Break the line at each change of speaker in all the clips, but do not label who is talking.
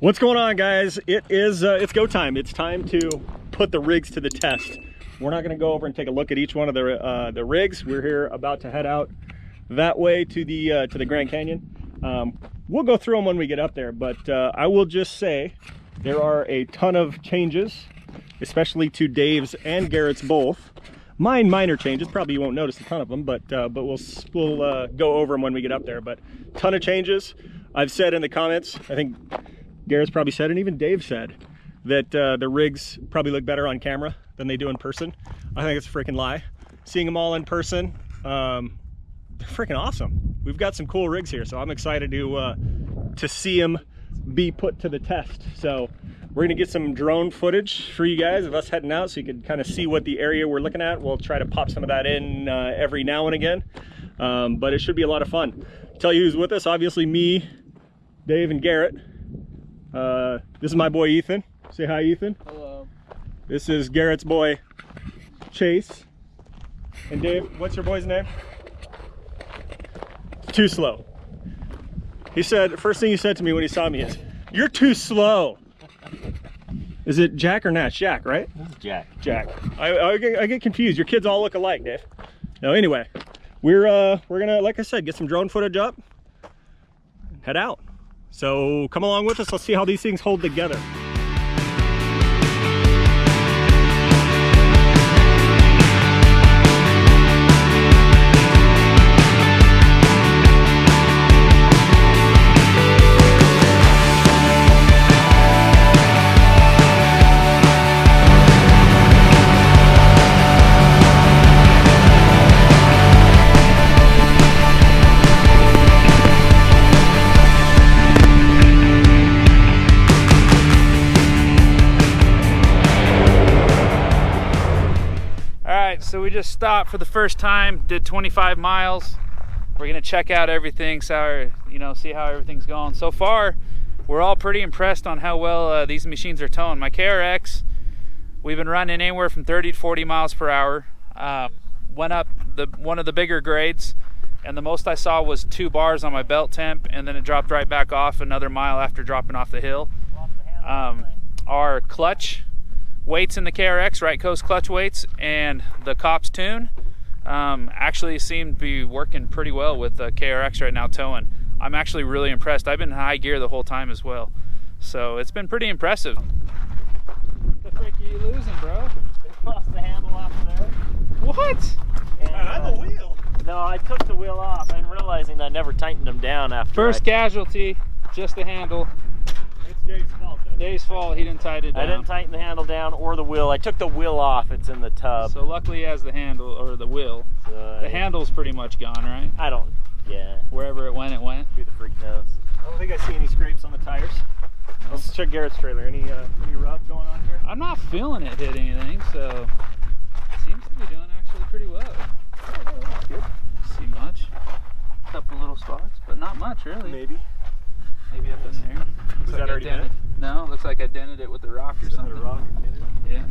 What's going on, guys? It's go time. It's time to put the rigs to the test. We're not going to go over and take a look at each one of the rigs. We're here about to head out that way to the Grand Canyon. We'll go through them when we get up there, but I will just say there are a ton of changes, especially to Dave's and Garrett's both. Mine minor changes, probably you won't notice a ton of them, but we'll go over them when we get up there. But ton of changes. I've said in the comments, I think Garrett's probably said, and even Dave said, that the rigs probably look better on camera than they do in person. I think it's a freaking lie. Seeing them all in person, they're freaking awesome. We've got some cool rigs here, so I'm excited to see them be put to the test. So we're gonna get some drone footage for you guys of us heading out so you can kind of see what the area we're looking at. We'll try to pop some of that in every now and again, but it should be a lot of fun. Tell you who's with us, obviously me, Dave, and Garrett. This is my boy Ethan. Say hi, Ethan.
Hello.
This is Garrett's boy Chase. And Dave, what's your boy's name? Too slow. He said, first thing he said to me when he saw me is, "You're too slow." Is it Jack or Nash? Jack, right?
This is Jack.
Jack. I get confused. Your kids all look alike, Dave. No, anyway, we're gonna, like I said, get some drone footage up, head out. So come along with us. Let's see how these things hold together.
So we just stopped for the first time, did 25 miles. We're gonna check out everything, so see how everything's going. So far, we're all pretty impressed on how well these machines are towing. My KRX, we've been running anywhere from 30 to 40 miles per hour. Went up one of the bigger grades, and the most I saw was 2 bars on my belt temp, and then it dropped right back off another mile after dropping off the hill. Our clutch weights in the KRX, right coast clutch weights, and the Cops tune actually seem to be working pretty well with the KRX right now towing. I'm actually really impressed. I've been in high gear the whole time as well, so it's been pretty impressive. What the frick are you losing, bro?
They lost the handle off of there.
What?
And,
I'm the wheel.
No, I took the wheel off. I'm realizing I never tightened them down after.
First casualty, just the handle.
It's Dave's fault, though.
Dave's fault, he didn't tighten it down.
I didn't tighten the handle down or the wheel. I took the wheel off. It's in the tub.
So luckily he has the handle, or the wheel. The handle's pretty much gone, right?
I don't, yeah.
Wherever it went, it went.
Who the freak knows?
I don't think I see any scrapes on the tires. Let's check Garrett's trailer. Any rub going on here?
I'm not feeling it hit anything, so it seems to be doing actually pretty well.
That's good.
See much. A couple little spots, but not much really.
Maybe
Maybe up in there.
Was that already in it?
No, looks like I dented it with a rock or something.
A rock?
Yeah.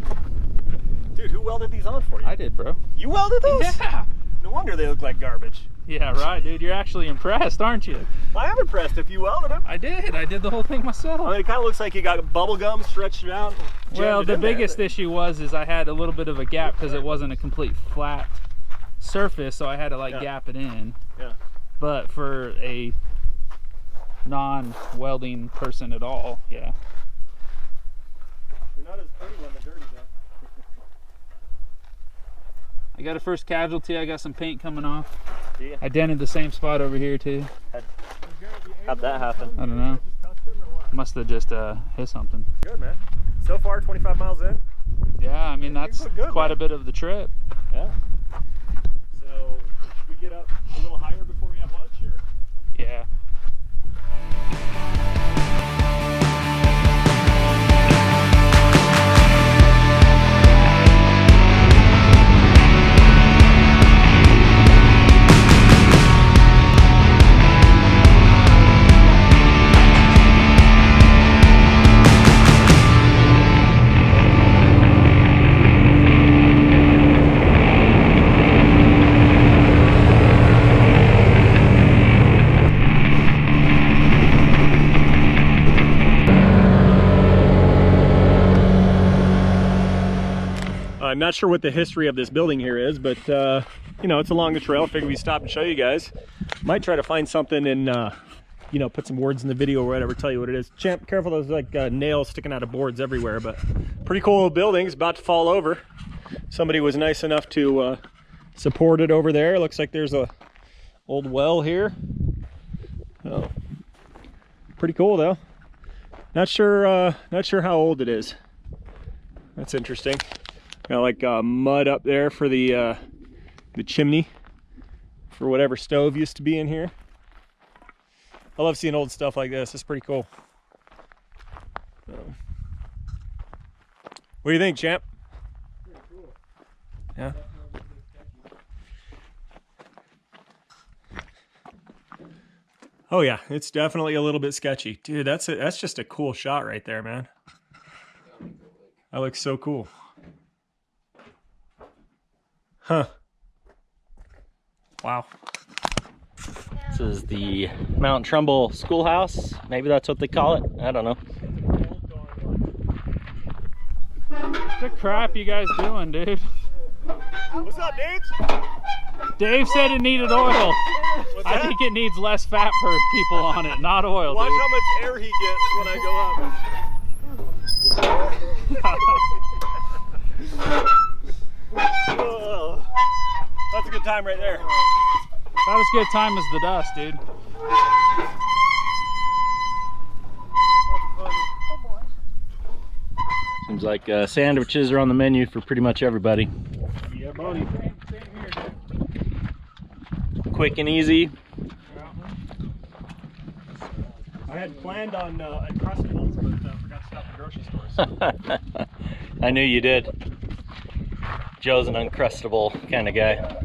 Dude, who welded these on for you?
I did, bro.
You welded those?
Yeah.
No wonder they look like garbage.
Yeah, right, dude. You're actually impressed, aren't you?
I am impressed if you welded them.
I did the whole thing myself.
I mean, it kind of looks like you got bubble gum stretched it out.
Well, the biggest issue was I had a little bit of a gap because it wasn't a complete flat surface, so I had to gap it in.
Yeah.
But for a non-welding person at all, yeah.
They're not as pretty when they're dirty, though.
I got a first casualty. I got some paint coming off.
Yeah.
I dented the same spot over here too.
How'd that happen?
I don't know. Must have just hit something.
Good, man. So far, 25 miles in.
Yeah, I mean that's
good,
quite
man.
a bit of the trip.
Yeah. So we get up a little higher before we have lunch, or?
Yeah.
not sure what the history of this building here is, but you know, it's along the trail. Figure we stop and show you guys. Might try to find something and you know, put some words in the video or whatever, tell you what it is. Champ, careful, there's like nails sticking out of boards everywhere, but pretty cool building. It's about to fall over. Somebody was nice enough to support it over there. Looks like there's a old well here. Oh, pretty cool though. Not sure how old it is. That's interesting. Got like mud up there for the chimney for whatever stove used to be in here. I love seeing old stuff like this. It's pretty cool. So, what do you think, champ? Pretty cool. Yeah. Oh yeah, it's definitely a little bit sketchy, dude. That's just a cool shot right there, man. That looks so cool. Huh. Wow.
This is the Mount Trumbull Schoolhouse. Maybe that's what they call it. I don't know.
What the crap you guys doing, dude?
What's up, Dave?
Dave said it needed oil. I think it needs less fat per people on it, not oil.
Watch
dude.
how much air he gets when I go up. That's a good time right there.
That was good time as the dust, dude.
Seems like sandwiches are on the menu for pretty much everybody.
Yeah, buddy.
Quick and easy.
I had planned on Uncrustables, but forgot to stop at the grocery store.
I knew you did. Joe's an Uncrustable kind of guy.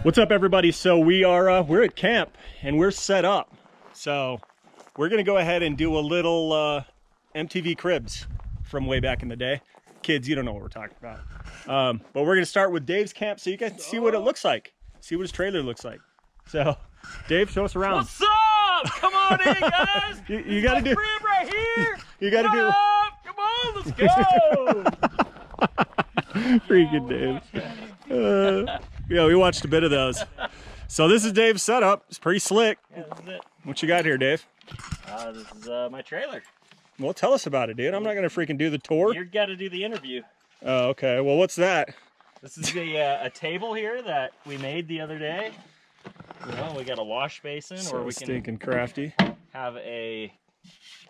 What's up, everybody? So we're at camp and we're set up. So we're gonna go ahead and do a little MTV Cribs from way back in the day. Kids, you don't know what we're talking about. But we're gonna start with Dave's camp so you can see what it looks like. See what his trailer looks like. So, Dave, show us around.
What's up? Come on in, guys.
you gotta do.
Crib right here.
You gotta do.
Come on, let's go.
Freaking Dave. Yeah, we watched a bit of those. So this is Dave's setup. It's pretty slick.
Yeah, this is it.
What you got here, Dave?
This is my trailer.
Well, tell us about it, dude. I'm not gonna freaking do the tour.
You've got to do the interview.
Oh, okay. Well, what's that?
This is a table here that we made the other day. You know, we got a wash basin,
So
or we can
stinking crafty.
have a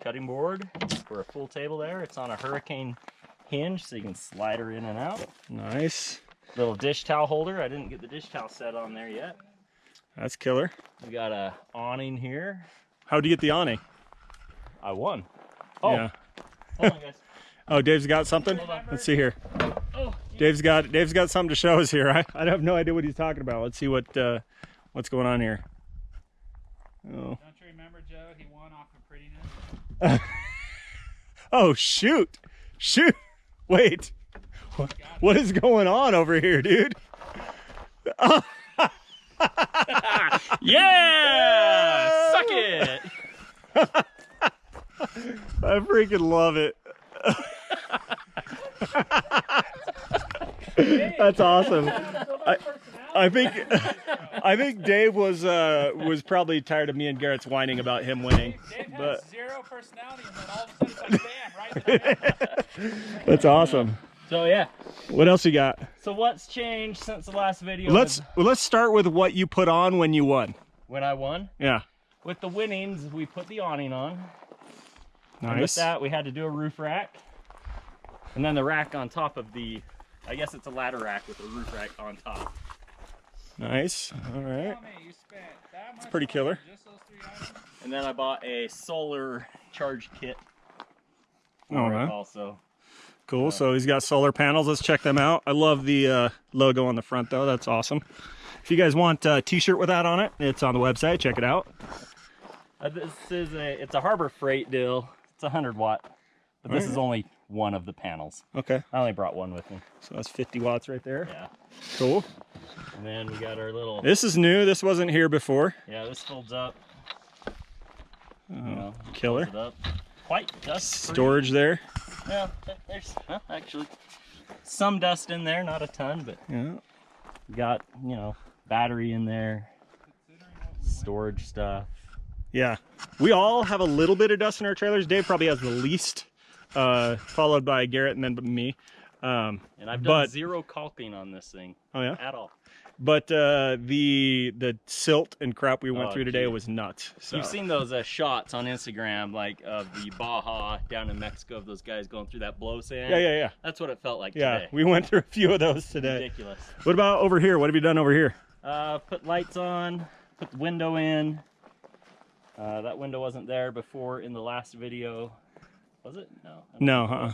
cutting board for a full table there. It's on a hurricane hinge, so you can slide her in and out.
Nice.
Little dish towel holder. I didn't get the dish towel set on there yet.
That's killer.
We got a awning here.
How'd you get the awning?
I won. Oh,
Yeah.
hold on, guys.
Oh, Dave's got something? Let's see here.
Oh,
Dave's got something to show us here. I have no idea what he's talking about. Let's see what's going on here. Oh.
Don't you remember, Joe? He won off of prettiness.
Oh, shoot. Wait. What is going on over here, dude?
yeah! Suck it!
I freaking love it. That's awesome. I think Dave was probably tired of me and Garrett's whining about him winning.
Dave
but
has zero personality, and then all of a sudden it's like, bam, right?
That's awesome.
So yeah.
What else you got?
So what's changed since the last video?
Let's start with what you put on when you won.
When I won?
Yeah.
With the winnings, we put the awning on.
Nice.
And with that, we had to do a roof rack. And then the rack on top of the, I guess it's a ladder rack with a roof rack on top.
Nice. All right.
Tell me, you spent that much
It's pretty killer.
on just those 3 items?
And then I bought a solar charge kit.
Oh, man.
Also.
Cool. So he's got solar panels. Let's check them out. I love the logo on the front, though. That's awesome. If you guys want a t-shirt with that on it, it's on the website. Check it out.
It's a Harbor Freight deal. It's 100 watt, but this is only one of the panels.
Okay.
I only brought one with me.
So that's 50 watts right there.
Yeah.
Cool.
And then we got our little.
This is new. This wasn't here before.
Yeah, this folds up.
Killer.
Folds it up. Quite dust-free.
Storage there.
Yeah, there's actually some dust in there, not a ton, but
Yeah.
got, battery in there, storage stuff.
Yeah. We all have a little bit of dust in our trailers. Dave probably has the least, followed by Garrett and then me.
And I've done zero caulking on this thing.
Oh yeah.
At all.
But the silt and crap we went through today
geez.
was nuts. So.
You've seen those shots on Instagram, like of the Baja down in Mexico, of those guys going through that blow sand.
Yeah.
That's what it felt like
Yeah,
today.
we went through a few of those today.
Ridiculous.
What about over here? What have you done over here?
Put lights on, put the window in. That window wasn't there before in the last video. Was it? No.
No,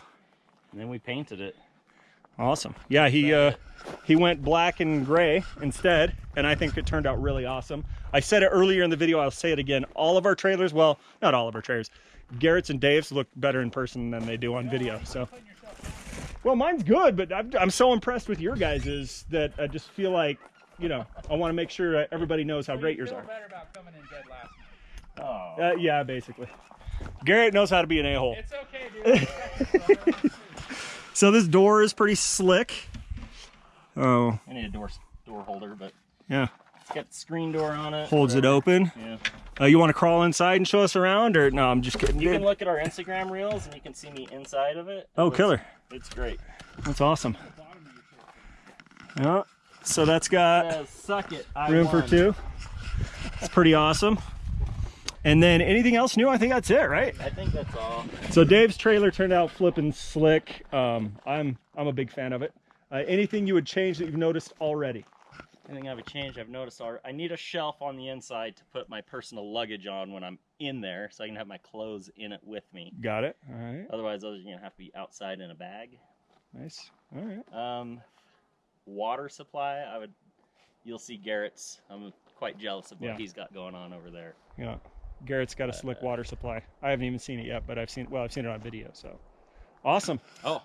And then we painted it.
Awesome. Yeah, he went black and gray instead, and I think it turned out really awesome. I said it earlier in the video, I'll say it again. All of our trailers, well, not all of our trailers, Garrett's and Dave's look better in person than they do on video. So, well, mine's good, but I'm so impressed with your guys's that I just feel like, I want to make sure everybody knows how great yours are.
Better about coming in dead last night.
Oh.
Yeah, basically. Garrett knows how to be an a-hole.
It's okay, dude.
So this door is pretty slick. Oh.
I need a door holder, but
Yeah.
it's got the screen door on it.
Holds it open.
Yeah.
You want to crawl inside and show us around, or no? I'm just kidding.
You can look at our Instagram reels and you can see me inside of it.
Oh, killer.
It's great.
That's awesome. Yeah. So that's got
Suck it. I
room for
won.
2. It's pretty awesome. And then anything else new? I think that's it, right?
I think that's all.
So Dave's trailer turned out flipping slick. I'm a big fan of it. Anything you would change that you've noticed already?
Anything I would change, I've noticed I need a shelf on the inside to put my personal luggage on when I'm in there, so I can have my clothes in it with me.
Got it. All right.
Otherwise, those are gonna have to be outside in a bag.
Nice. All right.
Water supply, you'll see Garrett's. I'm quite jealous of what
Yeah.
he's got going on over there.
Yeah. Garrett's got a slick water supply. I haven't even seen it yet, but I've seen it on video. So awesome.
Oh,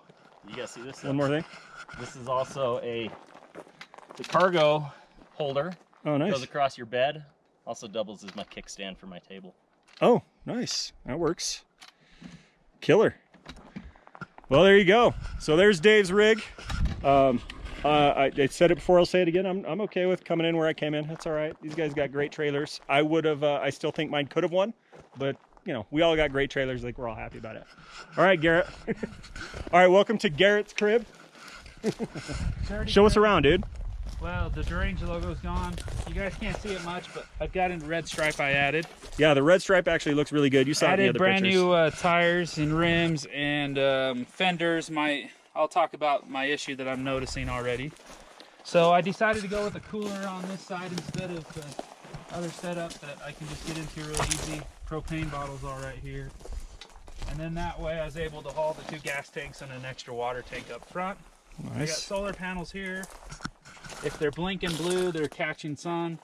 you guys see this?
One more thing.
This is also the cargo holder.
Oh, nice.
Goes across your bed. Also doubles as my kickstand for my table.
Oh, nice. That works. Killer. Well, there you go. So there's Dave's rig. I said it before, I'll say it again. I'm okay with coming in where I came in. That's all right. These guys got great trailers. I still think mine could have won, but we all got great trailers. Like, we're all happy about it. All right, Garrett. All right, welcome to Garrett's crib. Show us around, dude.
Well, the Durange logo's gone. You guys can't see it much, but I've got a red stripe I added.
Yeah, the red stripe actually looks really good. You saw it in the
Added
other
brand
pictures.
new tires and rims and fenders. I'll talk about my issue that I'm noticing already. So I decided to go with a cooler on this side instead of other setup that I can just get into real easy. Propane bottles all right here. And then that way I was able to haul the 2 gas tanks and an extra water tank up front.
Nice.
I got solar panels here. If they're blinking blue, they're catching sun.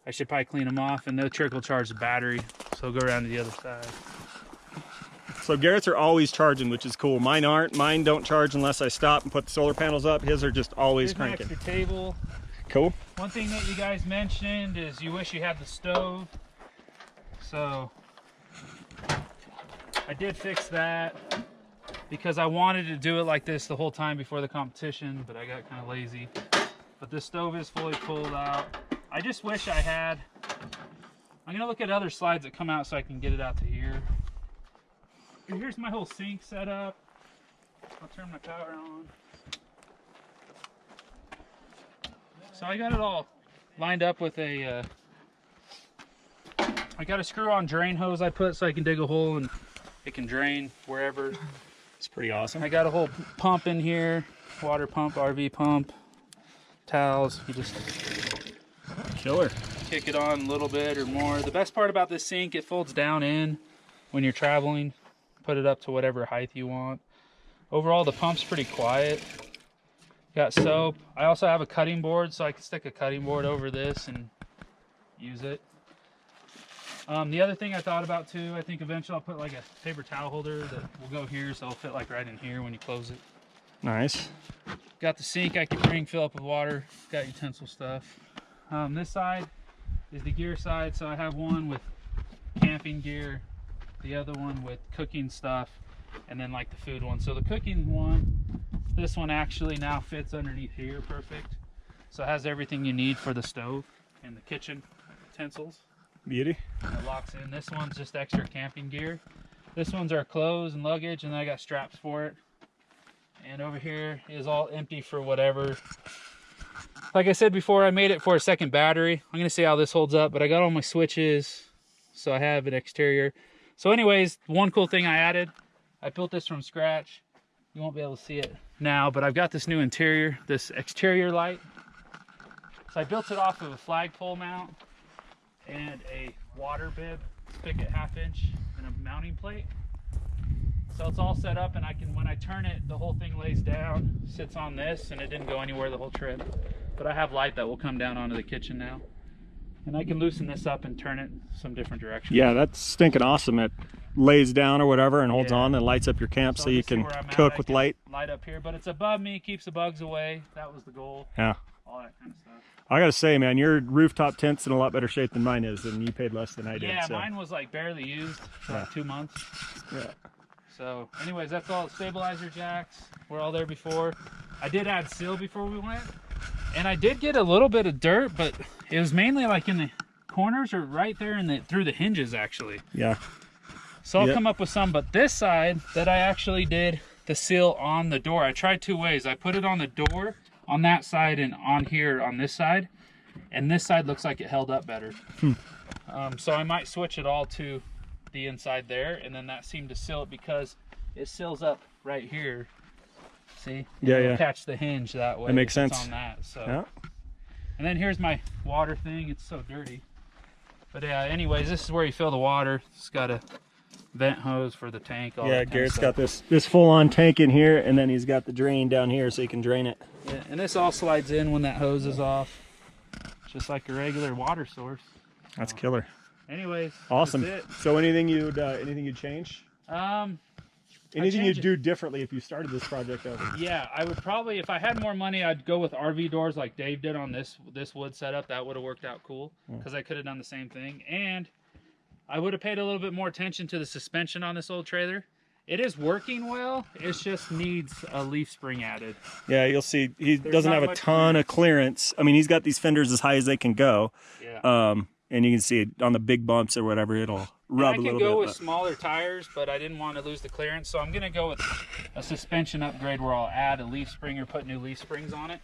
I should probably clean them off, and they'll trickle charge the battery. So go around to the other side.
So Garrett's are always charging, which is cool. Mine aren't. Mine don't charge unless I stop and put the solar panels up. His are just always
Here's
cranking.
my extra table.
Cool.
One thing that you guys mentioned is you wish you had the stove. So I did fix that because I wanted to do it like this the whole time before the competition, but I got kind of lazy. But this stove is fully pulled out. I just wish I had. I'm gonna look at other slides that come out so I can get it out to here. And here's my whole sink set up. I'll turn my power on. So I got it all lined up with a, I got a screw-on drain hose I put so I can dig a hole and it can drain wherever.
It's pretty awesome.
I got a whole pump in here, water pump, RV pump, towels. You just
Killer.
kick it on a little bit or more. The best part about this sink, it folds down in when you're traveling. Put it up to whatever height you want. Overall, the pump's pretty quiet. Got soap. I also have a cutting board, so I can stick a cutting board over this and use it. The other thing I thought about too, I think eventually I'll put like a paper towel holder that will go here, so it'll fit like right in here when you close it.
Nice.
Got the sink I can bring, fill up with water. Got utensil stuff. This side is the gear side, so I have one with camping gear, the other one with cooking stuff, and then like the food one. So the cooking one, this one actually now fits underneath here perfect. So it has everything you need for the stove and the kitchen utensils.
Beauty.
And it locks in. This one's just extra camping gear. This one's our clothes and luggage, and then I got straps for it. And over here is all empty for whatever. Like I said before, I made it for a second battery. I'm gonna see how this holds up, but I got all my switches, so I have an exterior. So anyways, one cool thing I added, I built this from scratch. You won't be able to see it now, but I've got this new interior, this exterior light. So I built it off of a flagpole mount and a water bib, spigot 1/2 inch, and a mounting plate. So it's all set up, and I can, when I turn it, the whole thing lays down, sits on this, and it didn't go anywhere the whole trip. But I have light that will come down onto the kitchen now. And I can loosen this up and turn it some different directions.
Yeah, that's stinking awesome. It lays down or whatever and holds
Yeah.
on and lights up your camp so you can
where I'm at,
cook
I
with
can
light.
Light up here, but it's above me, keeps the bugs away. That was the goal.
Yeah.
All that kind of stuff.
I gotta say, man, your rooftop tent's in a lot better shape than mine is, and you paid less than I did.
Yeah,
so.
mine was like barely used for like 2 months.
Yeah.
So anyways, that's all. Stabilizer jacks were all there before. I did add seal before we went, and I did get a little bit of dirt, but it was mainly like in the corners or right there in the through the hinges actually.
Yeah.
So I'll
Yep.
come up with some, but this side that I actually did the seal on the door. I tried 2 ways. I put it on the door on that side and on here on this side, and this side looks like it held up better. So I might switch it all to the inside there, and then that seemed to seal it because it seals up right here. See?
Yeah,
It'll
yeah.
catch the hinge that way.
That makes
if it's
sense.
on that. So.
Yeah.
And then here's my water thing. It's so dirty. But yeah, anyways, this is where you fill the water. It's got a vent hose for the tank. All
Yeah,
that kind of
Garrett's
stuff.
got this full-on tank in here, and then he's got the drain down here so he can drain it.
Yeah, and this all slides in when that hose is off. Just like a regular water source.
That's killer.
Anyways,
Awesome.
that's it.
So anything you'd change? Anything
change
you'd do differently if you started this project over?
Yeah, I would probably, if I had more money, I'd go with RV doors like Dave did on this wood setup. That would have worked out cool because I could have done the same thing. And I would have paid a little bit more attention to the suspension on this old trailer. It is working well. It just needs a leaf spring added.
Yeah, you'll see he doesn't
not
have a
much
ton of clearance. I mean, he's got these fenders as high as they can go.
Yeah.
And you can see it on the big bumps or whatever, it'll rub a
I
little
can go
bit.
with smaller tires, but I didn't want to lose the clearance, so I'm going to go with a suspension upgrade where I'll add a leaf spring or put new leaf springs on it.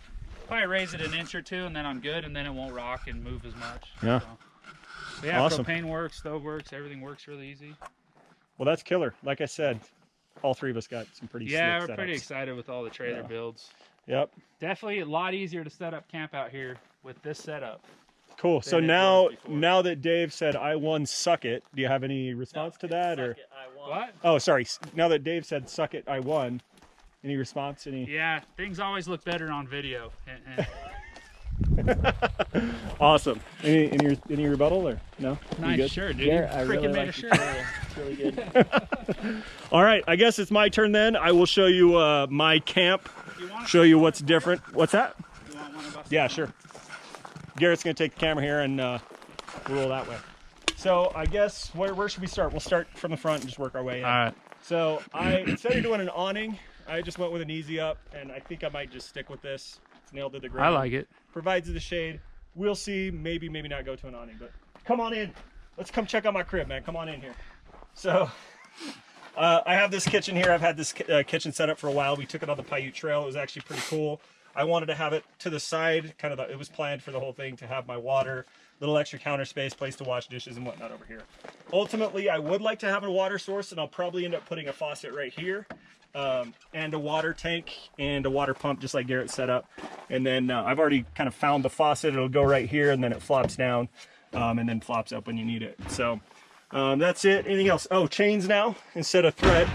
Probably raise it an inch or two, and then I'm good, and then it won't rock and move as much.
Yeah.
So yeah,
Awesome.
propane works, stove works, everything works really easy.
Well, that's killer. Like I said, all three of us got some pretty
Yeah,
slick
we're pretty
setups.
excited with all the trailer
Yeah.
builds.
Yep.
Definitely a lot easier to set up camp out here with this setup.
Cool. So
than it
now,
was before.
now that Dave said I won, suck it. Do you have any response to that,
Suck
or?
it, I won.
What?
Oh, sorry. Now that Dave said suck it, I won. Any response? Any?
Yeah, things always look better on video.
Awesome. Any rebuttal or no? You
Nice
good?
shirt, dude.
Garrett,
You
I
freaking
really
made
like
a shirt.
It's really good.
All right. I guess it's my turn then. I will show you my camp. Show you what's different. What's that?
You want one of us?
Yeah, sure. Garrett's gonna take the camera here and roll that way. So I guess where should we start? We'll start from the front and just work our way in.
All right.
So instead of doing an awning, I just went with an easy up, and I think I might just stick with this. It's nailed to the ground.
I like it.
Provides the shade. We'll see. Maybe not go to an awning, but come on in. Let's come check out my crib, man. Come on in here. So I have this kitchen here. I've had this kitchen set up for a while. We took it on the Paiute Trail. It was actually pretty cool. I wanted to have it to the side, it was planned for the whole thing to have my water, little extra counter space, place to wash dishes and whatnot over here. Ultimately, I would like to have a water source, and I'll probably end up putting a faucet right here, and a water tank and a water pump, just like Garrett set up. And then I've already kind of found the faucet. It'll go right here, and then it flops down, and then flops up when you need it. So that's it. Anything else? Oh, chains now instead of thread.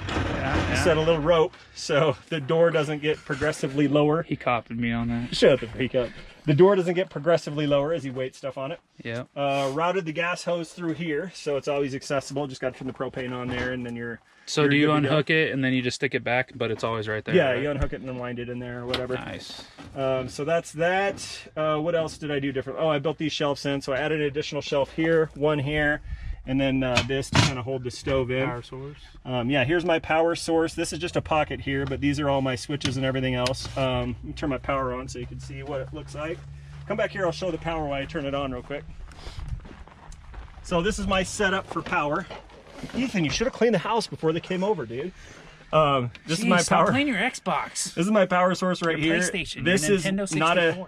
Set a little rope so the door doesn't get progressively lower.
He copied me on that.
Shut the freak up. The door doesn't get progressively lower as you weight stuff on it.
Yeah.
Routed the gas hose through here, so it's always accessible. Just got to turn the propane on there, and then you're.
So do you unhook it and then you just stick it back, but it's always right there?
Yeah,
right?
you unhook it and then wind it in there or whatever.
Nice.
So that's that. What else did I do different? Oh, I built these shelves in, so I added an additional shelf here, one here, and then this to kind of hold the stove in.
Power source.
Yeah, here's my power source. This is just a pocket here, but these are all my switches and everything else. Let me turn my power on so you can see what it looks like. Come back here, I'll show the power while I turn it on real quick. So this is my setup for power. Ethan, you should have cleaned the house before they came over, dude. This is my power.
Clean your Xbox.
This is my power source right here.
PlayStation.
This
your
is
Nintendo 64.
not a.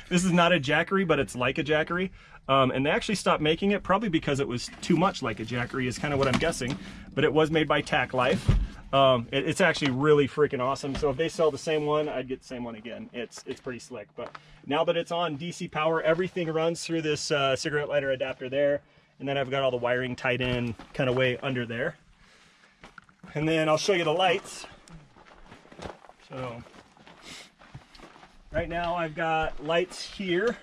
This is not a Jackery, but it's like a Jackery. And they actually stopped making it probably because it was too much like a Jackery, is kind of what I'm guessing. But it was made by Tack Life. It's actually really freaking awesome. So if they sell the same one, I'd get the same one again. It's pretty slick. But now that it's on DC power, everything runs through this cigarette lighter adapter there. And then I've got all the wiring tied in kind of way under there. And then I'll show you the lights. So right now I've got lights here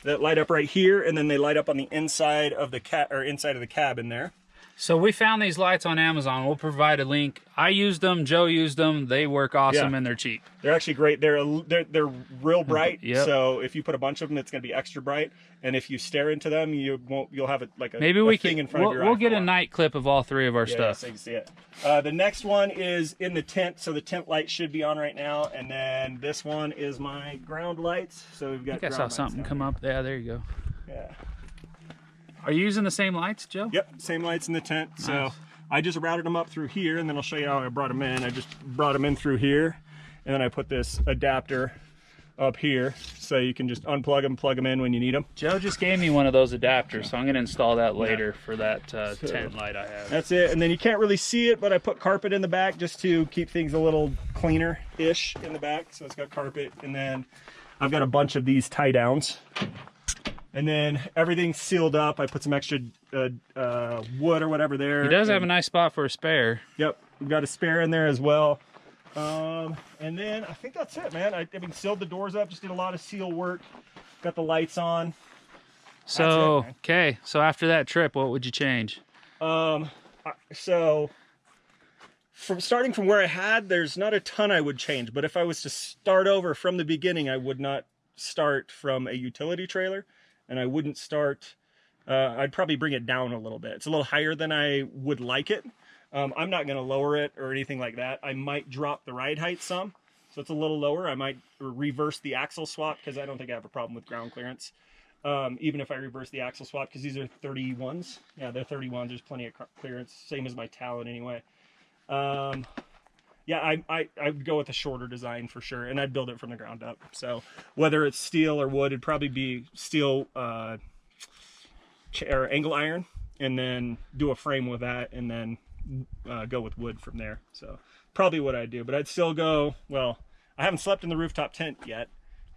that light up right here, and then they light up on the inside of the inside of the cabin there.
So we found these lights on Amazon. We'll provide a link. I used them. Joe used them. They work awesome, and they're cheap.
They're actually great. They're real bright.
Yep.
So if you put a bunch of them, it's going to be extra bright. And if you stare into them, you'll have it like a
maybe we
thing
can.
in front of your eye.
We'll get a night clip of all three of our
Yeah,
stuff.
so you can see it. The next one is in the tent, so the tent light should be on right now. And then this one is my ground lights. So we've got.
I think I saw something come up. Yeah, there you go.
Yeah.
Are you using the same lights, Joe?
Yep, same lights in the tent.
Nice.
So I just routed them up through here, and then I'll show you how I brought them in. I just brought them in through here, and then I put this adapter up here, so you can just unplug them, plug them in when you need them.
Joe just gave me one of those adapters, so I'm going to install that later for that tent light I have.
That's it, and then you can't really see it, but I put carpet in the back just to keep things a little cleaner-ish in the back. So it's got carpet, and then I've got a bunch of these tie downs. And then everything's sealed up. I put some extra wood or whatever there.
He does have a nice spot for a spare.
Yep, we've got a spare in there as well. And then I think that's it, man. I mean, sealed the doors up, just did a lot of seal work. Got the lights on.
So, okay. So after that trip, what would you change?
So starting from where I had, there's not a ton I would change. But if I was to start over from the beginning, I would not start from a utility trailer. And I wouldn't start, I'd probably bring it down a little bit. It's a little higher than I would like it. I'm not going to lower it or anything like that. I might drop the ride height some, so it's a little lower. I might reverse the axle swap, because I don't think I have a problem with ground clearance. Even if I reverse the axle swap, because these are 31s. Yeah, they're 31s. There's plenty of clearance, same as my Talon anyway. Yeah, I'd go with a shorter design for sure, and I'd build it from the ground up. So whether it's steel or wood, it'd probably be steel or angle iron, and then do a frame with that, and then go with wood from there. So probably what I'd do, but I'd still go, well, I haven't slept in the rooftop tent yet.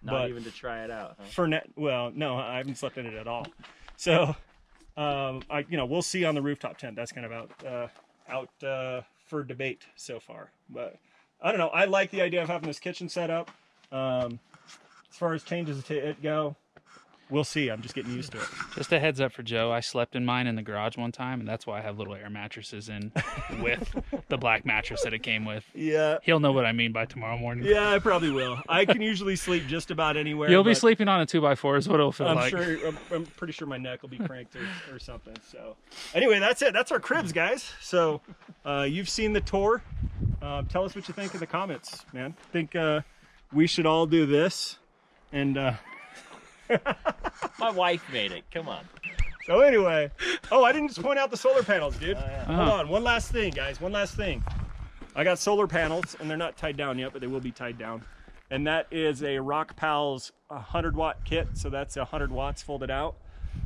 Not even to try it out, huh?
Well, no, I haven't slept in it at all. So, we'll see on the rooftop tent. That's kind of out for debate so far. But I don't know. I like the idea of having this kitchen set up. As far as changes to it go, we'll see. I'm just getting used to it.
Just a heads up for Joe. I slept in mine in the garage one time, and that's why I have little air mattresses in with the black mattress that it came with.
Yeah.
He'll know what I mean by tomorrow morning.
Yeah, I probably will. I can usually sleep just about anywhere.
You'll be sleeping on a 2x4 is what it'll feel like.
I'm pretty sure my neck will be cranked or something. So anyway, that's it. That's our cribs, guys. So you've seen the tour. Tell us what you think in the comments, man. Think we should all do this. And
My wife made it. Come on.
so anyway, I didn't just point out the solar panels, dude.
Yeah.
Hold on, one last thing, guys. One last thing. I got solar panels, and they're not tied down yet, but they will be tied down. And that is a Rock Pals 100-watt kit. So that's 100 watts folded out,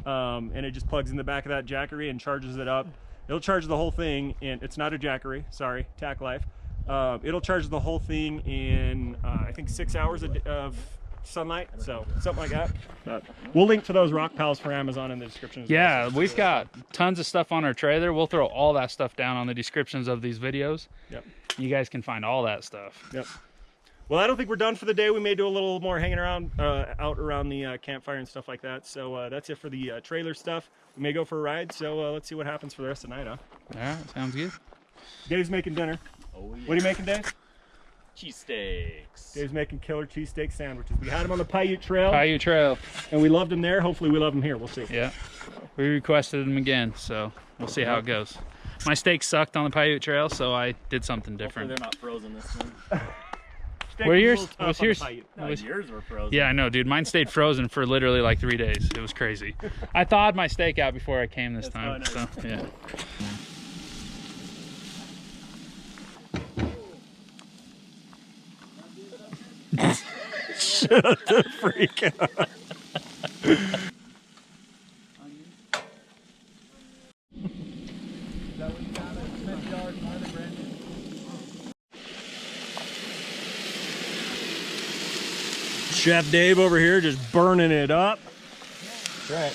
and it just plugs in the back of that Jackery and charges it up. It'll charge the whole thing, and it's not a Jackery. Sorry, Tack Life. It'll charge the whole thing in I think 6 hours of sunlight, so something like that. But we'll link to those Rock Pals for Amazon in the description.
Yeah, we've got tons of stuff on our trailer. We'll throw all that stuff down on the descriptions of these videos.
Yep.
You guys can find all that stuff.
Yep. Well, I don't think we're done for the day. We may do a little more hanging around out around the campfire and stuff like that. So that's it for the trailer stuff. We may go for a ride. So let's see what happens for the rest of the night, huh?
All right, sounds good.
Dave's making dinner.
Oh, yeah.
What are you making, Dave?
Cheesesteaks.
Dave's making killer cheesesteak sandwiches. We had them on the Paiute Trail.
Paiute Trail.
And we loved them there. Hopefully we love them here. We'll see.
Yeah. We requested them again, so we'll see how it goes. My steak sucked on the Paiute Trail, so I did something different.
Hopefully they're not frozen this time.
Steak
Were
was a
yours?
little tough
Was
on the
yours?
Paiute.
No, yours were frozen.
Yeah, I know, dude. Mine stayed frozen for literally like 3 days. It was crazy. I thawed my steak out before I came this time.
nice.
So yeah.
Shut the freak up. Chef Dave over here just burning it up.
That's right.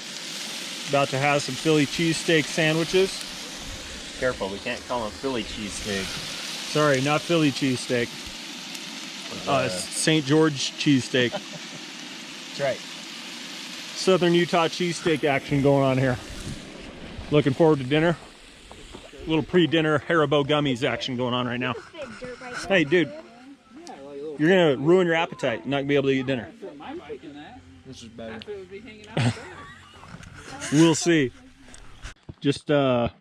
About to have some Philly cheesesteak sandwiches.
Careful, we can't call them Philly cheesesteak.
Sorry, not Philly cheesesteak. St. George cheesesteak.
That's right.
Southern Utah cheesesteak action going on here. Looking forward to dinner. A little pre-dinner Haribo gummies action going on right now. Hey, dude. You're going to ruin your appetite. Not going to be able to eat dinner.
This is better.
We'll see. Just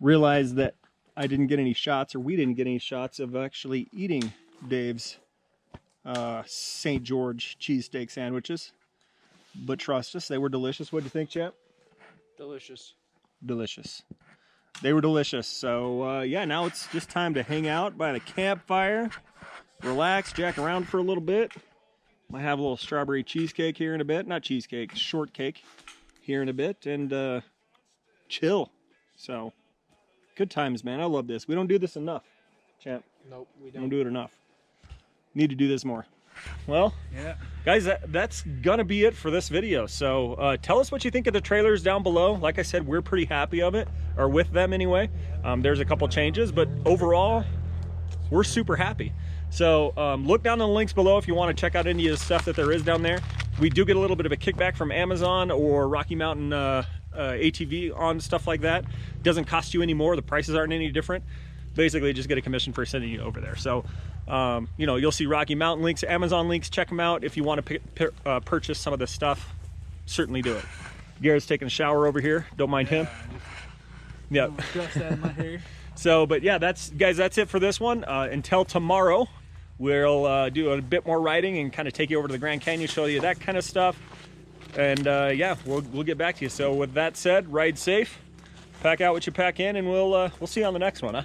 realized that I didn't get any shots, or we didn't get any shots of actually eating Dave's St. George cheesesteak sandwiches. But trust us, they were delicious. What do you think, champ?
Delicious.
Delicious. They were delicious. So yeah, now it's just time to hang out by the campfire, relax, jack around for a little bit. Might have a little strawberry cheesecake here in a bit. Not cheesecake, shortcake here in a bit, and chill. So good times, man. I love this. We don't do this enough, champ.
Nope, we
Don't do it enough. Need to do this more. Well,
Yeah.
guys, that's gonna be it for this video. So tell us what you think of the trailers down below. Like I said, we're pretty happy of it, or with them anyway. There's a couple changes, but overall we're super happy. So look down in the links below if you want to check out any of the stuff that there is down there. We do get a little bit of a kickback from Amazon or Rocky Mountain ATV on stuff like that. Doesn't cost you any more. The prices aren't any different. Basically just get a commission for sending you over there. So you know, you'll see Rocky Mountain links, Amazon links. Check them out if you want to purchase some of this stuff. Certainly do it. Garrett's taking a shower over here. Don't mind him. Yeah. So, but yeah, that's it for this one. Until tomorrow, we'll do a bit more riding and kind of take you over to the Grand Canyon, show you that kind of stuff. And yeah, we'll get back to you. So with that said, ride safe, pack out what you pack in, and we'll see you on the next one, huh?